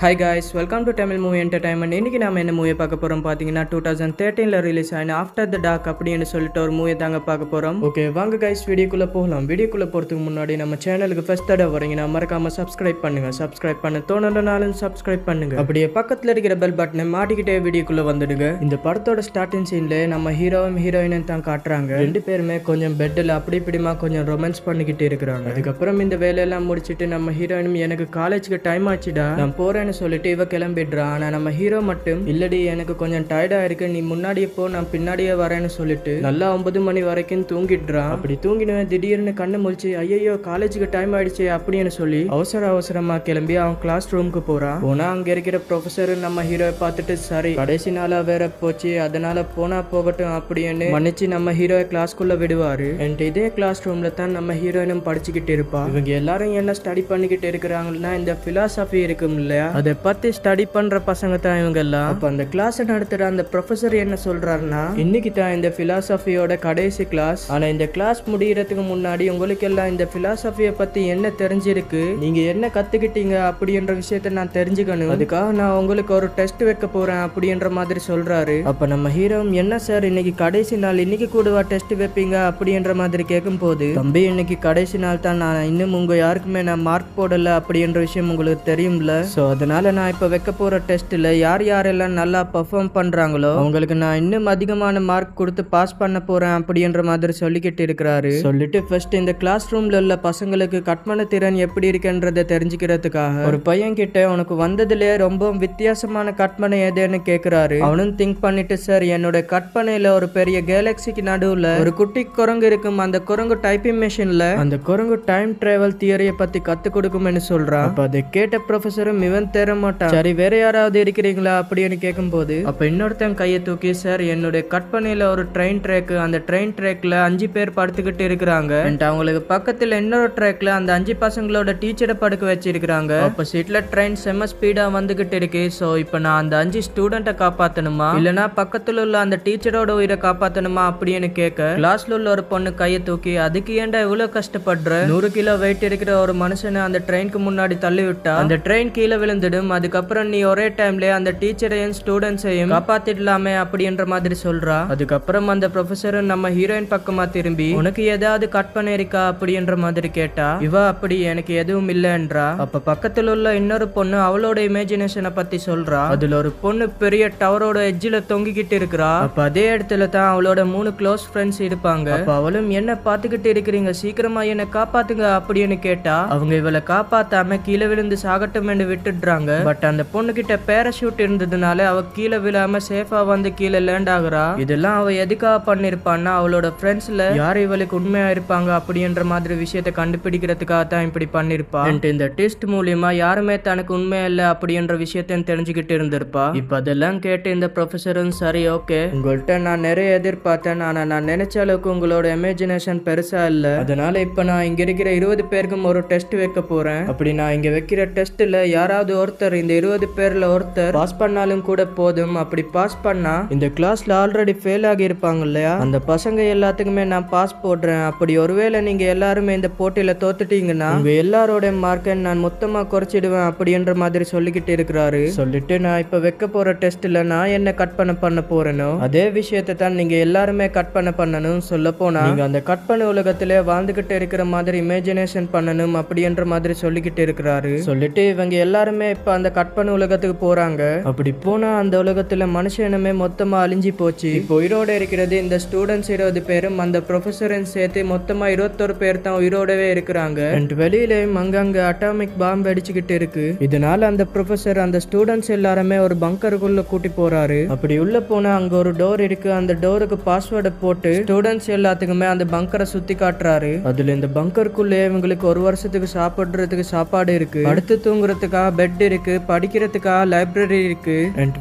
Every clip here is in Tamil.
Hi guys, welcome to Tamil movie entertainment. இன்றைக்கி நம்ம என்ன மூவியை பார்க்க போகிறோம் பார்த்தீங்கன்னா 2013 ரிலீஸ் ஆன ஆஃப்டர் த டார்க் அப்படின்னு சொல்லிட்டு ஒரு மூவியை தாங்க பார்க்க போகிறோம். ஓகே வாங்க காய்ஸ், வீடியோக்குள்ளே போகலாம். வீடியோக்குள்ளே போகிறதுக்கு முன்னாடி நம்ம சேனலுக்கு ஃபர்ஸ்ட் தடவை வரீங்கன்னா மறக்காமல் சப்ஸ்கிரைப் பண்ணுங்கள். சப்ஸ்கிரைப் பண்ண தோணுனாலும் சப்ஸ்கிரைப் பண்ணுங்கள். அப்படியே பக்கத்தில் இருக்கிற பெல் பட்டனை மாட்டிக்கிட்டே வீடியோக்குள்ளே வந்துடுங்க. இந்த படத்தோட ஸ்டார்டிங் சீன்ல நம்ம ஹீரோவும் ஹீரோயினும் தான் காட்டுறாங்க. ரெண்டு பேருமே கொஞ்சம் பெட்டில் அப்படி இப்படிமா கொஞ்சம் ரொமான்ஸ் பண்ணிக்கிட்டு இருக்கிறாங்க. அதுக்கப்புறம் இந்த வேலையெல்லாம் முடிச்சுட்டு நம்ம ஹீரோயினும் எனக்கு காலேஜுக்கு டைம் ஆச்சுடா, நான் போகிறேன் சொல்லிட்டு இவ கிளம்பிடுறான். ஆனா நம்ம ஹீரோ மட்டும் இல்லடி, எனக்கு கொஞ்சம் டயர்டா இருக்கு, நீ முன்னாடியே போ, நான் பின்னாடியே வரேன்னு சொல்லிட்டு நல்லா 9 மணி வரைக்கும் தூங்கிடுறான். அப்படி தூங்கினவன் திடீர்னு கண்ணு முழிச்சு ஐயோ காலேஜுக்கு டைம் ஆயிடுச்சு அப்படின்னு சொல்லி அவசரமா கிளம்பி அவன் கிளாஸ் ரூமுக்கு போறான். போனா அங்க இருக்கிற ப்ரொஃபசர் நம்ம ஹீரோவை பார்த்துட்டு சரி கடைசி நாளா வேற போச்சு, அதனால போனா போகட்டும் அப்படின்னு மன்னிச்சு நம்ம ஹீரோவை கிளாஸ்க்குள்ள விடுவாரு. இதே கிளாஸ் ரூம்ல தான் நம்ம ஹீரோயினும் படிச்சுக்கிட்டு இருப்பா. இவங்க எல்லாரும் என்ன ஸ்டடி பண்ணிக்கிட்டு இருக்கிறாங்கன்னா இந்த பிலாசபி இருக்கும் இல்லையா, அதை பத்தி ஸ்டடி பண்ற பசங்க தான் இவங்க எல்லாம். அப்ப அந்த கிளாஸ் நடத்துற அந்த ப்ரொஃபசர் என்ன சொல்றாருன்னா, இன்னைக்கு தான் இந்த பிலாசபியோட கடைசி கிளாஸ். ஆனா இந்த கிளாஸ் முடியறதுக்கு முன்னாடி உங்களுக்கு எல்லாம் இந்த பிலாசபியை பத்தி என்ன தெரிஞ்சிருக்கு, நீங்க என்ன கத்துக்கிட்டீங்க அப்படின்ற விஷயத்த நான் தெரிஞ்சுக்கணும், அதுக்காக நான் உங்களுக்கு ஒரு டெஸ்ட் வைக்க போறேன் அப்படின்ற மாதிரி சொல்றாரு. அப்ப நம்ம ஹீரோ என்ன சார் இன்னைக்கு கடைசி நாள், இன்னைக்கு கூடவா டெஸ்ட் வைப்பீங்க அப்படின்ற மாதிரி கேட்கும் போது, தம்பி இன்னைக்கு கடைசி நாள் தான், நான் இன்னும் உங்க யாருக்குமே நான் மார்க் போடல அப்படின்ற விஷயம் உங்களுக்கு தெரியும்ல, சோ அதனால நான் இப்ப வைக்க போற டெஸ்ட்ல யார் யாரெல்லாம் நல்லா பெர்ஃபார்ம் பண்றாங்களோ அவங்களுக்கு நான் இன்னும் அதிகமான மார்க் கொடுத்து பாஸ் பண்ண போறேன் அப்படின்ற மாதிரி சொல்லிக்கிட்டு இருக்கிறாரு. சொல்லிட்டு ஃபர்ஸ்ட் இந்த கிளாஸ் ரூம்ல உள்ள பசங்களுக்கு கற்பனை திறன் எப்படி இருக்குன்றதை தெரிஞ்சுக்கிறதுக்காக ஒரு பையன் கிட்ட உனக்கு வந்ததுலயே ரொம்ப வித்தியாசமான கற்பனை எதுன்னு கேக்குறாரு. அவனும் திங்க் பண்ணிட்டு சார் என்னோட கற்பனையில ஒரு பெரிய கேலக்சிக்கு நடுவுல ஒரு குட்டி குரங்கு இருக்கும், அந்த குரங்கு டைப்பிங் மெஷின்ல அந்த குரங்கு டைம் டிராவல் தியரிய பத்தி கத்து கொடுக்கும்னு சொல்றான். அப்ப அதை கேட்ட ப்ரொஃபசரும் இவன் தர மாட்டான், சரி வேற யாராவது இருக்கிறீங்களா அப்படின்னு கேட்கும் போது அப்ப இன்னொருத்தன் கையை தூக்கி சார் என்னுடைய கற்பனையில ஒரு ட்ரெயின் ட்ராக், அந்த ட்ரெயின் ட்ராக்ல 5 பேர் படுத்துக்கிட்டு இருக்கிறாங்க, அவங்களுக்கு பக்கத்துல இன்னொரு ட்ராக்ல அந்த 5 பசங்களோட டீச்சரை படுக்க வச்சிருக்காங்க, ஆப்போசிட்ல ட்ரெயின் செம்ம ஸ்பீடா வந்துகிட்டு இருக்கு, சோ இப்ப நான் அந்த 5 ஸ்டூடெண்ட்டை காப்பாத்தணுமா இல்லனா பக்கத்துல உள்ள அந்த டீச்சரோட உயிரை காப்பாத்தணுமா அப்படின்னு கேட்க கிளாஸ்ல உள்ள ஒரு பொண்ணு கையை தூக்கி அதுக்கு ஏன்டா இவ்வளவு கஷ்டப்படுற, 100 கிலோ வெயிட் இருக்கிற ஒரு மனுஷனை அந்த ட்ரெயினுக்கு முன்னாடி தள்ளி விட்டா அந்த ட்ரெயின் கீழே விழுந்துடும், அதுக்கப்புறம் நீ ஒரே டைம்ல அந்த டீச்சரையும் ஸ்டூடெண்ட்ஸையும் காப்பாத்திடலாமே அப்படின்ற மாதிரி சொல்றா. அதுக்கப்புறம் அந்த ப்ரொஃபசர் நம்ம ஹீரோயின் பக்கமா திரும்பி உனக்கு ஏதாவது கற்பனை இருக்கா அப்படின்ற மாதிரி கேட்டா இவ அப்படி எனக்கு எதுவும் இல்லைன்றா. அப்ப பக்கத்துல உள்ள இன்னொரு பொண்ணு அவளோட இமேஜினேஷனை பத்தி சொல்றா. அதுல ஒரு பொண்ணு பெரிய டவரோட எட்ஜில தொங்கிக்கிட்டு இருக்கிறா. அப்ப அதே இடத்துல தான் அவளோட 3 க்ளோஸ் ஃப்ரெண்ட்ஸ் இருப்பாங்க. அப்ப அவளும் என்ன பாத்துக்கிட்டு இருக்கிறீங்க, சீக்கிரமா என்ன காப்பாத்துங்க அப்படின்னு கேட்டா அவங்க இவளை காப்பாத்தாம கீழே விழுந்து சாகட்டும் என்று விட்டுடுறாங்க. பட் அந்த பொண்ணு கிட்ட பேராஷூட் இருந்ததுனால அவ கீழே விழாம சேஃபா வந்து கீழே லேண்ட் ஆகுறா. இதெல்லாம் அவ எதுக்காக பண்ணிருப்பான்னா அவளோட ஃப்ரெண்ட்ஸ்ல யார் இவளுக்கு உண்மையா இருப்பாங்க அப்படின்ற மாதிரி விஷயத்தை கண்டுபிடிக்கிறதுக்காக தான் இப்படி பண்ணிருப்பா. இந்த டெஸ்ட் மூலியமா யாருமே தனக்கு உண்மையா இல்ல அப்படின்ற விஷயத்த தெரிஞ்சுக்கிட்டு இருந்திருப்பா. இப்ப அதெல்லாம் கேட்டு இந்த ப்ரொஃபசரும் சரி ஓகே, உங்கள்கிட்ட நான் நிறைய எதிர்பார்த்தேன், ஆனா நான் நினைச்ச அளவுக்கு உங்களோட இமேஜினேஷன் பெருசா இல்ல, அதனால இப்ப நான் இங்க இருக்கிற 20 பேருக்கும் ஒரு டெஸ்ட் வைக்க போறேன். அப்படி நான் இங்க வைக்கிற டெஸ்ட்ல யாராவது ஒருத்தர் இந்த 20 பேர்ல ஒருத்தர் பாஸ் பண்ணாலும் கூட போதும், அப்படி பாஸ் பண்ணா இந்த கிளாஸ்ல ஆல்ரெடி ஃபெயில் ஆகி இருப்பாங்க இல்லையா அந்த பசங்க எல்லாத்துக்குமே நான் பாஸ் போடுறேன். அப்படி ஒருவேளை நீங்க எல்லாருமே இந்த போட்டியில தோத்துட்டீங்கன்னா உங்க எல்லாரோட மார்க்கை நான் மொத்தமா குறைச்சிடுவேன் அப்படின்ற மாதிரி சொல்லிக்கிட்டு இருக்கிறாரு. சொல்லிட்டு நான் இப்ப வைக்க போற டெஸ்ட்ல நான் என்ன கற்பனை பண்ண போறேனோ அதே விஷயத்தை தான் நீங்க எல்லாருமே கற்பனை பண்ணணும். சொல்ல போனா நீங்க அந்த கற்பனை உலகத்திலே வாழ்ந்துகிட்டு இருக்கிற மாதிரி இமேஜினேஷன் பண்ணணும் அப்படின்ற மாதிரி சொல்லிக்கிட்டு இருக்கிறாரு. சொல்லிட்டு இவங்க எல்லாருமே இப்ப அந்த கற்பனை உலகத்துக்கு போறாங்க. அப்படி போனா அந்த உலகத்துல மனுஷனமே மொத்தமா அழிஞ்சு போச்சு. இப்போ உயிரோட இருக்கிறது இந்த ஸ்டூடெண்ட்ஸ் 20 பேரும் அந்த ப்ரொஃபசரும் சேர்த்து மொத்தமா 21 பேர் தான் உயிரோடவே இருக்கிறாங்க. வெளியிலயும் அங்கங்க அட்டாமிக் பாம்பு அடிச்சுக்கிட்டு இருக்கு. இதனால அந்த ப்ரொஃபசர் அந்த ஸ்டூடெண்ட்ஸ் எல்லாருமே ஒரு பங்கருக்குள்ள கூட்டி போறாரு. அப்படி உள்ள போனா அங்க ஒரு டோர் இருக்கு, அந்த டோருக்கு பாஸ்வேர்டை போட்டு ஸ்டூடெண்ட்ஸ் எல்லாத்துக்குமே அந்த பங்கரை சுத்தி காட்டுறாரு. அதுல இந்த பங்கருக்குள்ளே இவங்களுக்கு 1 வருஷத்துக்கு சாப்பிடுறதுக்கு சாப்பாடு இருக்கு, அடுத்து தூங்குறதுக்காக பெட் இருக்கு, படிக்கிறதுக்காக லைப்ரரி இருக்கு,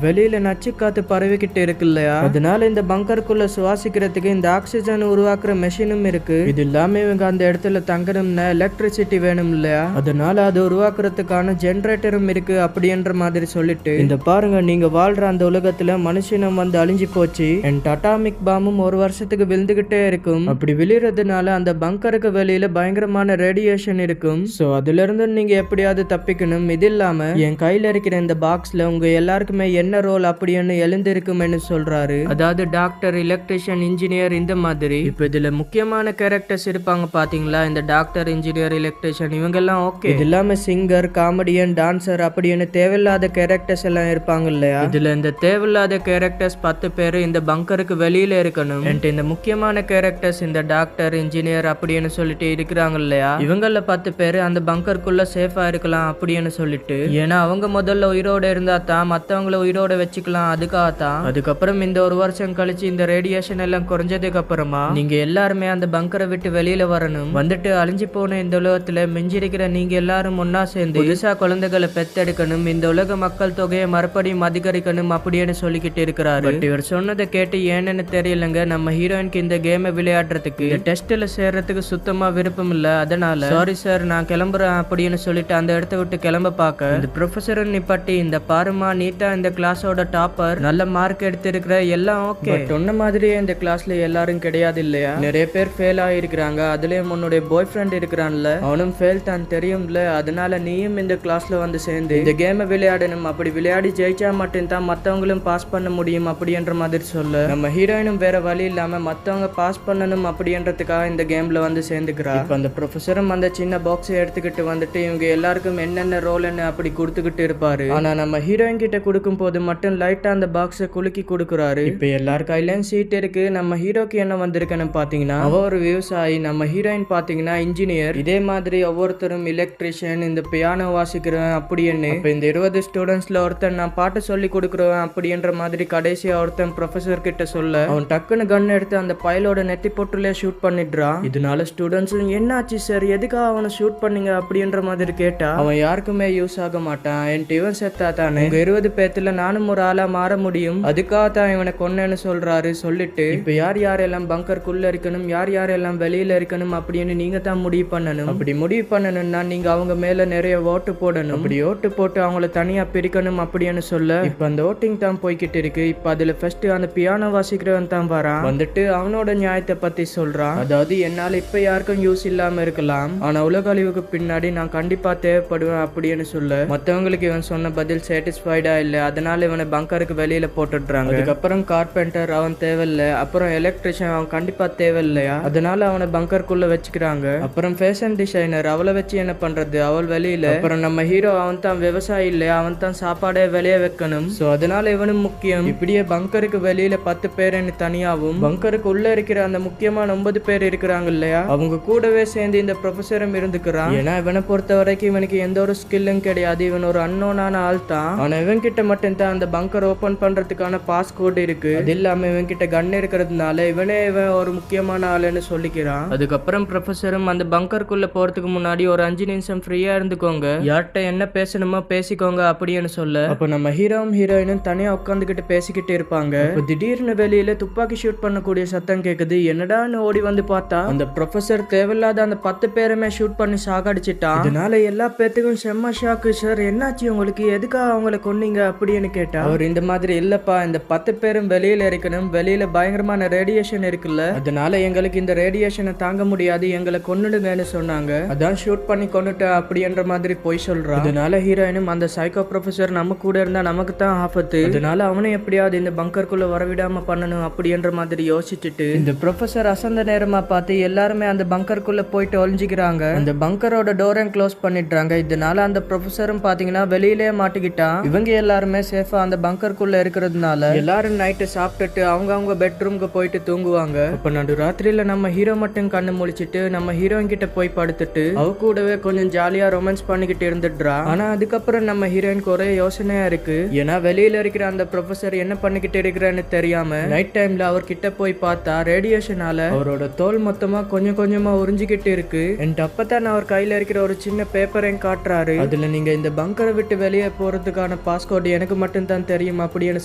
வெளியில நச்சு காத்து பரவிக்கிட்டு இருக்கு இல்லையா, அதனால இந்த பங்கருக்குள்ள சுவாசிக்கிறதுக்கு இந்த ஆக்சிஜன் உருவாக்குற மெஷினும் இருக்கு. இது இல்லாம இவங்க அந்த இடத்துல தங்கணும்னா எலக்ட்ரிசிட்டி வேணும் இல்லையா, அதனால அது உருவாக்குறதுக்கான ஜெனரேட்டரும் இருக்கு அப்படின்ற மாதிரி சொல்லிட்டு இந்த பாருங்க நீங்க வாழ்ற அந்த உலகத்துல மனுஷனும் வந்து அழிஞ்சு போச்சு, அட்டாமிக் பாம்பும் 1 வருஷத்துக்கு விழுந்துகிட்டே இருக்கும், அப்படி விழுறதுனால அந்த பங்கருக்கு வெளியில பயங்கரமான ரேடியேஷன் இருக்கும், சோ அதுல இருந்து நீங்க எப்படியாவது தப்பிக்கணும், இது இல்லாம இல்லாம என் கையில இருக்கிற இந்த பாக்ஸ்ல உங்க எல்லாருக்குமே என்ன ரோல் அப்படின்னு எழுந்திருக்குமென்னு சொல்றாரு. அதாவது டாக்டர், எலக்ட்ரிஷியன், இன்ஜினியர் இந்த மாதிரி. இப்ப இதுல முக்கியமான கேரக்டர்ஸ் இருப்பாங்க பாத்தீங்களா, இந்த டாக்டர், இன்ஜினியர், எலக்ட்ரிஷியன் இவங்க எல்லாம் ஓகே. இது இல்லாம சிங்கர், காமெடியன், டான்சர் அப்படின்னு தேவையில்லாத கேரக்டர்ஸ் எல்லாம் இருப்பாங்க இல்லையா. இதுல இந்த தேவையில்லாத கேரக்டர்ஸ் 10 பேரு இந்த பங்கருக்கு வெளியில இருக்கணும். இந்த முக்கியமான கேரக்டர்ஸ் இந்த டாக்டர், இன்ஜினியர் அப்படின்னு சொல்லிட்டு இருக்கிறாங்க இல்லையா, இவங்கள 10 பேரு அந்த பங்கருக்குள்ள சேஃபா இருக்கலாம் அப்படின்னு சொல்லிட்டு. ஏன்னா அவங்க முதல்ல உயிரோட இருந்தா தான் மத்தவங்களை உயிரோட வச்சுக்கலாம், அதுக்காகத்தான். அதுக்கப்புறம் இந்த ஒரு வருஷம் கழிச்சு இந்த ரேடியேஷன் எல்லாம் குறைஞ்சதுக்கு அப்புறமா நீங்க எல்லாருமே அந்த பங்கரை விட்டு வெளியில வரணும். வந்துட்டு அழிஞ்சு போன இந்த உலகத்துல மிஞ்சிருக்கிற நீங்க எல்லாரும் ஒன்னா சேர்ந்து புதுசா குழந்தைகளை பெத்தெடுக்கணும், இந்த உலக மக்கள் தொகையை மறுபடியும் அதிகரிக்கணும் அப்படின்னு சொல்லிக்கிட்டு இருக்கிறாரு. பட் இவர் சொன்னதை கேட்டு ஏன்னு தெரியலங்க, நம்ம ஹீரோயினுக்கு இந்த கேமை விளையாடுறதுக்கு டெஸ்ட்ல சேர்றதுக்கு சுத்தமா விருப்பம் இல்ல. அதனால சாரி சார் நான் கிளம்புறேன் அப்படின்னு சொல்லிட்டு அந்த இடத்த விட்டு கிளம்ப பார்க்க இந்த ப்ரொஃபஸர் நிப்பாட்டி, இந்த பாருமா நீட்டா இந்த கிளாஸோட டாப்பர், நல்ல மார்க் எடுத்திருக்கிற, எல்லாம் ஓகே, சொன்ன மாதிரியே இந்த கிளாஸ்ல எல்லாரும் கிடையாது இல்லையா, நிறைய பேர் ஃபெயில் ஆகிருக்கிறாங்க, அதுலயும் உன்னுடைய பாய் ஃப்ரெண்ட் இருக்கிறான்ல அவனும் ஃபெயில் தான் தெரியும்ல, அதனால நீயும் இந்த கிளாஸ்ல வந்து சேர்ந்து இந்த கேமை விளையாடணும், அப்படி விளையாடி ஜெயிச்சா மட்டும்தான் மத்தவங்களும் பாஸ் பண்ண முடியும் அப்படின்ற மாதிரி சொல்ல நம்ம ஹீரோயினும் வேற வழி இல்லாம மத்தவங்க பாஸ் பண்ணணும் அப்படின்றதுக்காக இந்த கேம்ல வந்து சேர்ந்துக்கிறா. இப்ப அந்த ப்ரொஃபஸரும் அந்த சின்ன பாக்ஸை எடுத்துக்கிட்டு வந்துட்டு இவங்க எல்லாருக்கும் என்னென்ன ரோல்னு அப்படி கொடுத்துக்கிட்டு இருப்பாரு. ஆனா நம்ம ஹீரோயின் கிட்ட கொடுக்கும் போது மட்டும் லைட்டா அந்த பாக்ஸை குலுக்கி கொடுக்குறாரு. இப்ப எல்லார் கையிலயும் சீட் இருக்கு. நம்ம ஹீரோக்கு என்ன வந்திருக்குன்னு பாத்தீங்கன்னா அவ ஒரு விவசாயி, நம்ம ஹீரோயின் பாத்தீங்கன்னா இன்ஜினியர், இதே மாதிரி ஒவ்வொருத்தரும் எலக்ட்ரிஷியன், இந்த பியானோ வாசிக்கிறவன் அப்படின்னு. இப்ப இந்த 20 ஸ்டூடெண்ட்ஸ்ல ஒருத்தன் நான் பாட்டு சொல்லி கொடுக்குறவன் அப்படின்ற மாதிரி கடைசியா ஒருத்தன் ப்ரொஃபஸர் கிட்ட சொல்ல அவன் டக்குன்னு கன் எடுத்து அந்த பைலோட நெத்தி பொட்டுல ஷூட் பண்ணிடுறான். இதனால ஸ்டூடெண்ட்ஸ் என்னாச்சு சார், எதுக்காக அவனை ஷூட் பண்ணீங்க அப்படின்ற மாதிரி கேட்டா அவன் யாருக்குமே யூஸ் ஆக மாட்டான், என் இவன் செத்தா தானே 20 பேத்துல நானும் ஒரு ஆளா மாற முடியும், அதுக்காக தான் இவனை கொன்னேன்னு சொல்றாரு. சொல்லிட்டு இப்ப யார் யாரெல்லாம் பங்கருக்குள்ள இருக்கணும், யார் யாரெல்லாம் வெளியில இருக்கணும் அப்படின்னு நீங்க தான் முடிவு பண்ணணும். அப்படி முடிவு பண்ணணும்னா நீங்க அவங்க மேல நிறைய ஓட்டு போடணும், அப்படி ஓட்டு போட்டு அவங்கள தனியா பிரிக்கணும் அப்படின்னு சொல்ல இப்ப அந்த ஓட்டிங் தான் போய்கிட்டு இருக்கு. இப்ப அதுல ஃபர்ஸ்ட் அந்த பியானோ வாசிக்கிறவன் தான் வரான். வந்துட்டு அவனோட நியாயத்தை பத்தி சொல்றான். அதாவது என்னால இப்ப யாருக்கும் யூஸ் இல்லாம இருக்கலாம், ஆனா உலக அழிவுக்கு பின்னாடி நான் கண்டிப்பா தேவைப்படுவேன் அப்படின்னு சொல்ல மத்தவங்களுக்கு இவன் சொன்ன பதில் சாட்டிஸ்ஃபைடா இல்ல, அதனால இவனை பங்கருக்கு வெளியில போட்டுடுறாங்க. அதுக்கப்புறம் கார்பெண்டர் அவன் தேவையில்ல, அப்புறம் எலக்ட்ரிஷியன் அவன் கண்டிப்பா தேவையில்லையா, அதனால அவனை பங்கருக்குள்ள வச்சுக்கிறாங்க. அப்புறம் ஃபேஷன் டிசைனர் அவளை வச்சு என்ன பண்றது, அவள் வெளியில. அப்புறம் நம்ம ஹீரோ அவன் தான் விவசாயி இல்லையா, அவன் தான் சாப்பாடே வெளியே வைக்கணும், சோ அதனால இவனும் முக்கியம். இப்படியே பங்கருக்கு வெளியில 10 பேர் தனியாவும் பங்கருக்கு உள்ள இருக்கிற அந்த முக்கியமான 9 பேர் இருக்கிறாங்க இல்லையா, அவங்க கூடவே சேர்ந்து இந்த ப்ரொஃபஸரும் இருந்துக்கிறான். ஏன்னா இவனை பொறுத்த வரைக்கும் இவனுக்கு எந்த ஒரு ஸ்கில்லும் கிடையாது, இவன் ஒரு அன்னோனான ஆள் தான். ஆனா இவன் கிட்ட மட்டும் தான் அந்த பங்கர் ஓபன் பண்றதுக்கான பாஸ்கோட் இருக்கு. அது இல்லாம இவன் கிட்ட கன் இருக்கிறதுனால இவன் ஒரு முக்கியமான ஆளுன்னு சொல்லிக்கிறான். அதுக்கப்புறம் ப்ரொஃபஸரும் அந்த பங்கருக்குள்ள போறதுக்கு முன்னாடி ஒரு 5 நிமிஷம் ஃப்ரீயா இருந்துக்கோங்க, யார்கிட்ட என்ன பேசணுமோ பேசிக்கோங்க அப்படின்னு சொல்ல அப்ப நம்ம ஹீரோவும் ஹீரோயினும் தனியா உட்காந்துக்கிட்டு பேசிக்கிட்டு இருப்பாங்க. திடீர்னு வெளியில துப்பாக்கி ஷூட் பண்ணக்கூடிய சத்தம் கேக்குது. என்னடான்னு ஓடி வந்து பார்த்தா அந்த ப்ரொஃபஸர் தேவையில்லாத அந்த 10 பேருமே ஷூட் பண்ணி சாகடிச்சிட்டான். இதனால எல்லா பேத்துக்கும் செம்ம ஷாக்கு. சார் என்னாச்சு உங்களுக்கு, எதுக்காக அவங்களை கொன்னீங்க அப்படின்னு கேட்டா அவர் இந்த மாதிரி இல்லப்பா, இந்த 10 பேரும் வெளியில இருக்கணும், வெளியில பயங்கரமான ரேடியேஷன் இருக்குல்ல, அதனால எங்களுக்கு இந்த ரேடியேஷனை தாங்க முடியாது, எங்களை கொன்னுடுங்கன்னு சொன்னாங்க, அதான் ஷூட் பண்ணி கொன்னுட்ட அப்படின்ற மாதிரி போய் சொல்றான். அதனால ஹீரோயினும் அந்த சைக்கோ ப்ரொஃபஸர் நம்ம கூட இருந்தா நமக்கு தான் ஆபத்து, அதனால அவனை எப்படியாவது இந்த பங்கருக்குள்ள வரவிடாம பண்ணணும் அப்படின்ற மாதிரி யோசிச்சுட்டு இந்த ப்ரொஃபஸர் அசந்த நேரமா பார்த்து எல்லாருமே அந்த பங்கருக்குள்ள போயிட்டு ஒளிஞ்சிக்கிறாங்க. அந்த பங்கரோட டோரையும் க்ளோஸ் பண்ணிடுறாங்க. இதனால அந்த ப்ரொஃபஸரும் பாத்தீங்கன்னா வெளியிலே மாட்டிக்கிட்டான். இவங்க எல்லாருமே சேஃபா அந்த பங்கருக்குள்ள இருக்கிறதுனால எல்லாரும் நைட்டு சாப்பிட்டுட்டு அவங்க பெட்ரூம்க்கு போயிட்டு தூங்குவாங்க. அப்ப நடு ராத்திரியில நம்ம ஹீரோ மட்டும் கண்ணு முழிச்சிட்டு நம்ம ஹீரோயின் கிட்ட போய் படுத்துட்டு அவ கூடவே கொஞ்சம் ஜாலியா ரொமான்ஸ் பண்ணிக்கிட்டு இருந்துடுறா. ஆனா அதுக்கப்புறம் நம்ம ஹீரோயினுக்கு ஒரே யோசனையா இருக்கு. ஏன்னா வெளியில இருக்கிற அந்த ப்ரொஃபஸர் என்ன பண்ணிக்கிட்டு இருக்கிறான்னு தெரியாம நைட் டைம்ல அவர்கிட்ட போய் பார்த்தா ரேடியேஷனால அவரோட தோல் மொத்தமா கொஞ்சம் கொஞ்சமா உறிஞ்சிக்கிட்டு இருக்கு. அப்பதான் அவர் கையில இருக்கிற ஒரு சின்ன பேப்பரையும் காட்டுறாரு. அதுல நீங்க இந்த பங்கரை விட்டு வெளியே போறதுக்கான பாஸ்கோட் எனக்கு மட்டும் தான் தெரியும் அப்படின்னு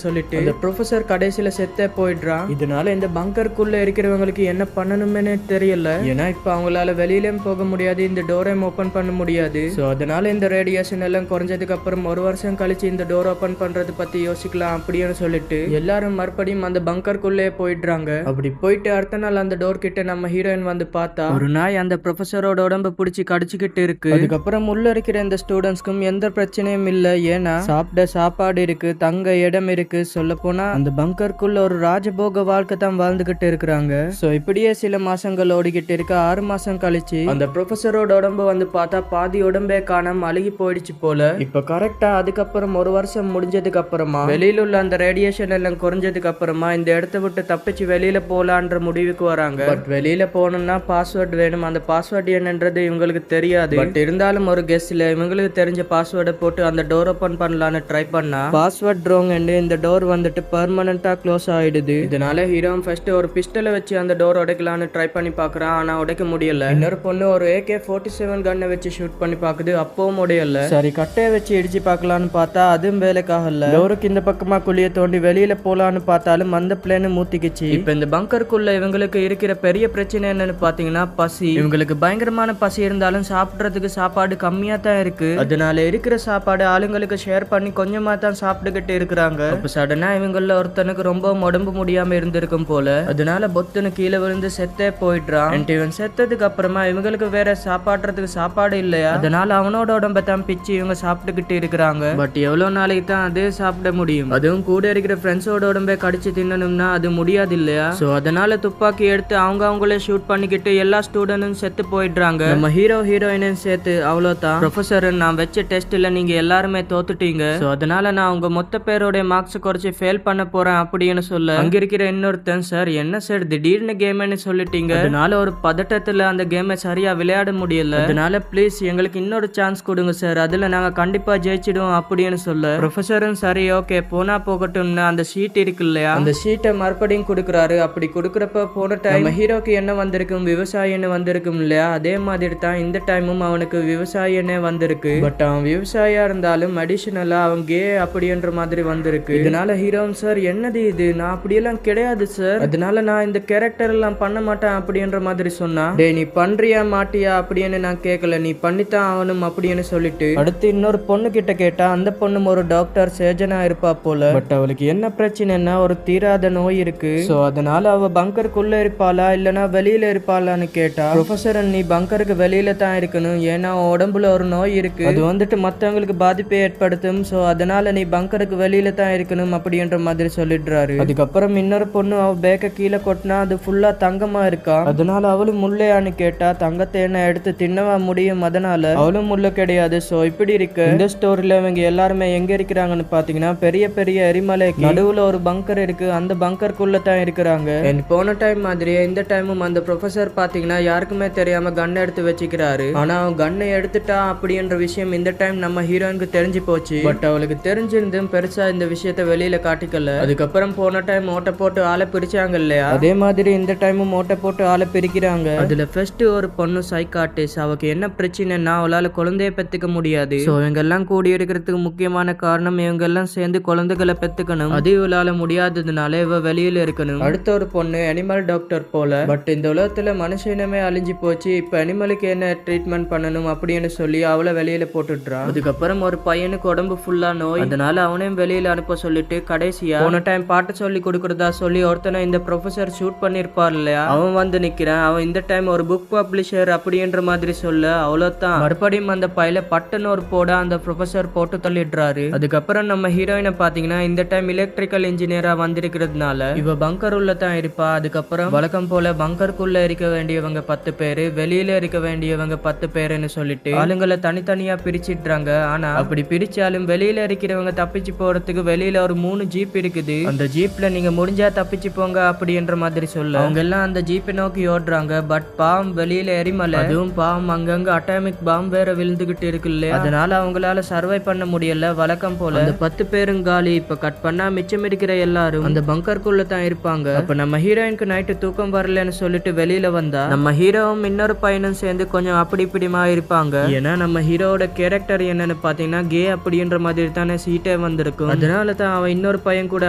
சொல்லிட்டு அந்த ப்ரொஃபஸர் கடைசியில செத்தே போயிடுறான். இதனால இந்த பங்கருக்குள்ள இருக்கிறவங்களுக்கு என்ன பண்ணணும்னு தெரியல. ஏன்னா இப்ப அவங்களால வெளியிலும் போக முடியாது, இந்த டோரையும் ஓபன் பண்ண முடியாது. சோ அதனால இந்த ரேடியேஷன் எல்லாம் குறைஞ்சதுக்கு அப்புறம் ஒரு வருஷம் கழிச்சு இந்த டோர் ஓபன் பண்றது பத்தி யோசிக்கலாம் அப்படின்னு சொல்லிட்டு எல்லாரும் மறுபடியும் அந்த பங்கருக்குள்ளே போயிடுறாங்க. அப்படி போயிட்டு அடுத்த நாள் அந்த டோர் கிட்ட நம்ம ஹீரோயின் வந்து பார்த்தா ஒரு நாய் அந்த ப்ரொஃபஸரோட உடம்ப பிடிச்சி கடிச்சுக்கிட்டு இருக்கு. அதுக்கப்புறம் உள்ள இருக்கிற இந்த ஸ்டூடெண்ட்ஸ்க்கும் எந்த பிரச்சனையும் இல்ல. ஏன்னா சாப்பிட சாப்பாடு இருக்கு, தங்க இடம் இருக்கு. சொல்ல போனா அந்த பங்கருக்குள்ள ஒரு ராஜபோக வாழ்க்கை தான் வாழ்ந்துகிட்டு இருக்கிறாங்க. சோ இப்படியே சில மாசங்கள் ஓடிக்கிட்டு இருக்கு. 6 மாசம் கழிச்சு அந்த ப்ரொஃபஸரோட உடம்பு வந்து பார்த்தா பாதி உடம்பே காணாம அழுகி போயிடுச்சு போல. இப்ப கரெக்டா அதுக்கப்புறம் ஒரு வருஷம் முடிஞ்சதுக்கு அப்புறமா வெளியில உள்ள அந்த ரேடியேஷன் எல்லாம் குறைஞ்சதுக்கு அப்புறமா இந்த இடத்த விட்டு தப்பிச்சு வெளியில போலான்ற முடிவுக்கு வராங்க. பட் வெளியில போகணும்னா பாஸ்வேர்ட் வேணும். அந்த பாஸ்வேர்ட் என்னன்றது இவங்களுக்கு தெரியாது. பட் இருந்தாலும் ஒரு கெஸ்ட்ல இவங்களுக்கு தெரிஞ்ச பாஸ்வேர்டை போட்டு அந்த டோர் ஓபன் பண்ணலான்னு ட்ரை பண்ணா பாஸ்வேர்ட் ராங் அண்ட் இந்த டோர் வந்துட்டு பெர்மனண்டா க்ளோஸ் ஆயிடுது. இதனால ஹீரோ ஃபர்ஸ்ட் ஒரு பிஸ்டலை வச்சு அந்த டோர் உடைக்கலான்னு ட்ரை பண்ணி பாக்குறான். ஆனா உடைக்க முடியல. இன்னொரு பொண்ணு ஒரு AK-47 கன்னை வச்சு ஷூட் பண்ணி பாக்குது. அப்பவும் முடியல. சரி கட்டையை வச்சு இடிச்சு பார்க்கலான்னு பார்த்தா அதுவும் வேலைக்காகல. டோருக்கு இந்த பக்கமா குழிய தோண்டி வெளியில போலான்னு பார்த்தாலும் அந்த பிளேன் மூத்திக்கிச்சு. இப்ப இந்த பங்கருக்குள்ள இவங்களுக்கு இருக்கிற பெரிய பிரச்சனை என்னன்னு பாத்தீங்கன்னா பசி. இவங்களுக்கு பயங்கரமான பசி இருந்தாலும் சாப்பிடுறதுக்கு சாப்பாடு கம்மியா தான் இருக்கு. அதனால இருக்கிற சாப்பாடு ஆளுங்களுக்கு ஷேர் பண்ணி கொஞ்சமா தான் சாப்பிட்டுக்கிட்டு இருக்கிறாங்க. அப்ப சடனா இவங்கள ஒருத்தனுக்கு ரொம்ப உடம்பு முடியாம இருந்திருக்கும் போல. அதனால பொத்துன்னு கீழே விழுந்து செத்தே போயிடுறான். இவன் செத்ததுக்கு அப்புறமா இவங்களுக்கு வேற சாப்பாடுறதுக்கு சாப்பாடு இல்லையா. அதனால அவனோட உடம்ப தான் பிச்சு இவங்க சாப்பிட்டுக்கிட்டு இருக்கிறாங்க. பட் எவ்வளவு நாளைக்கு தான் அதே சாப்பிட முடியும்? அதுவும் கூட இருக்கிற ஃப்ரெண்ட்ஸோட உடம்பை கடிச்சு தின்னணும்னா அது முடியாது இல்லையா. சோ அதனால துப்பாக்கி எடுத்து அவங்களே ஷூட் பண்ணிக்கிட்டு எல்லா ஸ்டூடெண்ட்டும் செத்து போயிடுறாங்க. நம்ம ஹீரோ ஹீரோயினும் சேர்த்து அவ்வளவுதான். ப்ரொஃபசர் நான் வச்ச டெஸ்ட்ல நீங்க எல்லாருமே தோத்துட்டீங்க. சோ அதனால நான் உங்க மொத்த பேரோட மார்க்ஸ் குறைச்சு ஃபெயில் பண்ண போறேன் அப்படின்னு சொல்ல அங்க இருக்கிற இன்னொருத்தன் சார் என்ன சார் திடீர்னு கேம்னு சொல்லிட்டீங்க. அதனால ஒரு பதட்டத்துல அந்த கேமை சரியா விளையாட முடியல. அதனால ப்ளீஸ் எங்களுக்கு இன்னொரு சான்ஸ் கொடுங்க சார். அதுல நாங்க கண்டிப்பா ஜெயிச்சிடுவோம் அப்படின்னு சொல்ல ப்ரொஃபசரும் சரி ஓகே போனா போகட்டும்னு அந்த ஷீட் இருக்கு இல்லையா அந்த ஷீட்டை மறுபடியும் கொடுக்குறாரு. அப்படி கொடுக்குறப்ப போன டைம் ஹீரோக்கு என்ன வந்திருக்கும் விவசாயின்னு வந்திருக்கும் இல்லையா. அதே மாதிரி தான் இந்த டைமும் அவனுக்கு விவசாயினே வந்திருக்கு. பட் அவன் விவசாயியா இருந்தாலும் அடிஷனலா அவன் கே அப்படின்ற மாதிரி வந்திருக்கு. இதனால ஹீரோன் சார் என்னது இது நான் அப்படியெல்லாம் கிடையாது சார். அதனால நான் இந்த கேரக்டர் எல்லாம் பண்ண மாட்டேன் அப்படின்ற மாதிரி சொன்னா டேய் நீ பண்றியா மாட்டியா அப்படின்னு நான் கேட்கல நீ பண்ணித்தான் ஆகணும் அப்படின்னு சொல்லிட்டு அடுத்து இன்னொரு பொண்ணு கிட்ட கேட்டா அந்த பொண்ணும் ஒரு டாக்டர் சர்ஜனா இருப்பா போல. பட் அவளுக்கு என்ன பிரச்சனைன்னா ஒரு தீராத நோய் இருக்கு. சோ அதனால அவ பங்கருக்குள்ள இருப்பாளா இல்லனா வெளியில இருப்பாளான்னு கேட்டா ப்ரொஃபசர் நீ பங்கருக்கு வெளியில தான் இருக்கணும். ஏன்னா உடம்புல ஒரு நோய் இருக்கு. அது வந்துட்டு மத்தவங்களுக்கு பாதிப்பை ஏற்படுத்தும். சோ அதனால நீ பங்கருக்கு வெளியில தான் இருக்கணும் அப்படின்ற மாதிரி சொல்லிடுறாரு. அதுக்கப்புறம் இன்னொரு பொண்ணு அவ பேக்க கீழே கொட்டினா அது ஃபுல்லா தங்கமா இருக்கா. அதனால அவளும் முள்ளையான்னு கேட்டா தங்கத்தை என்ன எடுத்து தின்னவா முடியும். அதனால அவளும் முள்ள கிடையாது. சோ இப்படி இருக்கு இந்த ஸ்டோரியில இவங்க எல்லாருமே எங்க இருக்கிறாங்கன்னு பாத்தீங்கன்னா பெரிய பெரிய எரிமலைக்கு நடுவுல ஒரு பங்கர் இருக்கு. அந்த பங்கருக்குள்ள தான் இருக்கிறாங்க. போன டைம் மாதிரியே இந்த டைமும் அந்த ப்ரொஃபசர் பாத்தீங்கன்னா யாருக்குமே தெரியாம கன் எடுத்து வச்சுக்கிறாரு. ஆனா அவன் கன்னை எடுத்துட்டா அப்படின்ற விஷயம் இந்த டைம் நம்ம ஹீரோயினுக்கு தெரிஞ்சு போச்சு. பட் அவளுக்கு தெரிஞ்சிருந்தும் பெருசா இந்த விஷயத்த வெளியில காட்டிக்கல. அதுக்கப்புறம் போன டைம் ஓட்ட போட்டு ஆளை பிரிச்சாங்க இல்லையா அதே மாதிரி இந்த டைமும் ஓட்ட போட்டு ஆளை பிரிக்கிறாங்க. அதுல ஃபர்ஸ்ட் ஒரு பொண்ணு சைக்காட்டிஸ்ட். அவக்கு என்ன பிரச்சனைன்னா அவளால குழந்தைய பெத்துக்க முடியாது. சோ இவங்க எல்லாம் கூடி இருக்கிறதுக்கு முக்கியமான காரணம் இவங்க எல்லாம் சேர்ந்து குழந்தைகளை பெத்துக்கணும். அது இவளால முடியாததுனால இவ வெளியில இருக்கணும். அடுத்த ஒரு பொண்ணு அனிமல் டாக்டர் போல. பட் இந்த உலகத்துல மனுஷனமே அழிஞ்சு போச்சு. இப்ப அனிமலுக்கு என்ன ட்ரீட்மெண்ட் பண்ணணும் அப்படின்னு சொல்லி அவளை வெளியில போட்டுடுறான். அதுக்கப்புறம் ஒரு பையனுக்கு உடம்பு ஃபுல்லா நோய். அதனால அவனையும் வெளியில அனுப்ப சொல்லிட்டு கடைசியா போன டைம் பாட்டு சொல்லி கொடுக்கறதா சொல்லி ஒருத்தனை இந்த ப்ரொஃபசர் ஷூட் பண்ணிருப்பார் இல்லையா அவன் வந்து நிக்கிறான். அவன் இந்த டைம் ஒரு புக் பப்ளிஷர் அப்படின்ற மாதிரி சொல்ல அவ்வளவுதான் மறுபடியும் அந்த பையில பட்டன் ஒரு போட அந்த ப்ரொஃபசர் போட்டு தள்ளிடுறாரு. அதுக்கப்புறம் நம்ம ஹீரோயினை பாத்தீங்கன்னா இந்த டைம் எலக்ட்ரிக்கல் இன்ஜினியரா வந்திருக்கிறதுனால இவ பங்கர் உள்ள தான் இருப்பா. அதுக்கப்புறம் வழக்கம் போல பங்கருக்குள்ள இருக்க வேண்டியவங்க 10 பேரு வெளியில இருக்க வேண்டியவங்க 10 பேருன்னு சொல்லிட்டு ஆளுங்களை தனித்தனியா பிரிச்சிடுறாங்க. ஆனா அப்படி பிரிச்சாலும் வெளியில இருக்கிறவங்க தப்பிச்சு போறதுக்கு வெளியில ஒரு 3 ஜீப் இருக்குது. அந்த ஜீப்ல நீங்க முடிஞ்சா தப்பிச்சு போங்க அப்படின்ற மாதிரி சொல்ல அவங்க எல்லாம் அந்த ஜீப்பை நோக்கி ஓடுறாங்க. பட் பாம் வெளியில எரிமலை. அதுவும் பாம் அங்கங்க அட்டாமிக் பாம் வேற விழுந்துகிட்டு இருக்கு இல்லையா அதனால அவங்களால சர்வை பண்ண முடியல. வழக்கம் போல அந்த 10 பேரும் காலி. இப்ப கட் பண்ணா மிச்சம் இருக்கிற எல்லாரும் அந்த பங்கருக்குள்ள தான் இருப்பாங்க. அப்ப நம்ம ஹீரோயினுக்கு நைட்டு தூக்கம் வரலன்னு சொல்லிட்டு வெளியில வந்தா நம்ம ஹீரோவும் இன்னொரு பையனும் சேர்ந்து கொஞ்சம் அப்படி இப்படிமா இருப்பாங்க. ஏன்னா நம்ம ஹீரோவோட கேரக்டர் என்னன்னு பாத்தீங்கன்னா கே அப்படின்ற மாதிரி தானே சீட்டே வந்திருக்கும். அதனால தான் அவன் இன்னொரு பையன் கூட